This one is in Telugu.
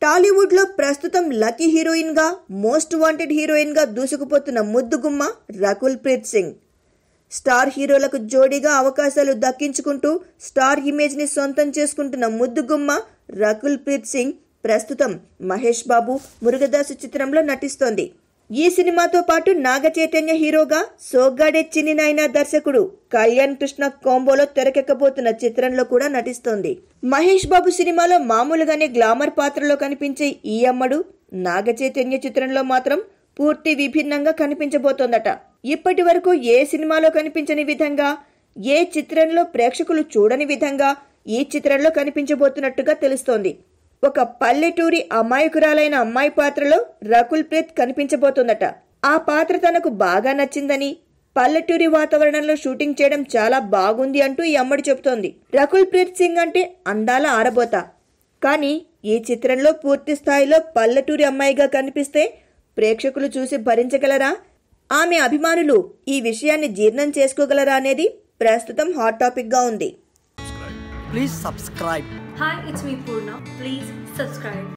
టాలీవుడ్ లో ప్రస్తుతం లక్కీ హీరోయిన్ గా, మోస్ట్ వాంటెడ్ హీరోయిన్ గా దూసుకుపోతున్న ముద్దుగుమ్మ రకుల్ ప్రీత్ సింగ్. స్టార్ హీరోలకు జోడీగా అవకాశాలు దక్కించుకుంటూ స్టార్ ఇమేజ్ ని సొంతం చేసుకుంటున్న ముద్దుగుమ్మ రకుల్ ప్రీత్ సింగ్ ప్రస్తుతం మహేష్ బాబు, మురుగదాసు చిత్రంలో నటిస్తోంది. ఈ సినిమాతో పాటు నాగ చైతన్య హీరోగా, సోగ్గాడే చిన్ని నాయన దర్శకుడు కళ్యాణ్ కృష్ణ కాంబోలో తెరకెక్కబోతున్న చిత్రంలో కూడా నటిస్తోంది. మహేష్ బాబు సినిమాలో మామూలుగానే గ్లామర్ పాత్రలో కనిపించే ఈ అమ్మడు నాగ చైతన్య చిత్రంలో మాత్రం పూర్తి విభిన్నంగా కనిపించబోతోందట. ఇప్పటి వరకు ఏ సినిమాలో కనిపించని విధంగా, ఏ చిత్రంలో ప్రేక్షకులు చూడని విధంగా ఈ చిత్రంలో కనిపించబోతున్నట్టుగా తెలుస్తోంది. ఒక పల్లెటూరి అమాయకురాలైన అమ్మాయి పాత్రలో రకుల్ ప్రీత్ కనిపించబోతోందట. ఆ పాత్ర తనకు బాగా నచ్చిందని, పల్లెటూరి వాతావరణంలో షూటింగ్ చేయడం చాలా బాగుంది అంటూ ఈ అమ్మడి చెబుతోంది. రకుల్ ప్రీత్ సింగ్ అంటే అందాల ఆరబోత. కానీ ఈ చిత్రంలో పూర్తి స్థాయిలో పల్లెటూరి అమ్మాయిగా కనిపిస్తే ప్రేక్షకులు చూసి భరించగలరా, ఆమె అభిమానులు ఈ విషయాన్ని జీర్ణం చేసుకోగలరా అనేది ప్రస్తుతం హాట్ టాపిక్ గా ఉంది. Please subscribe. Hi, it's me Purna. Please subscribe.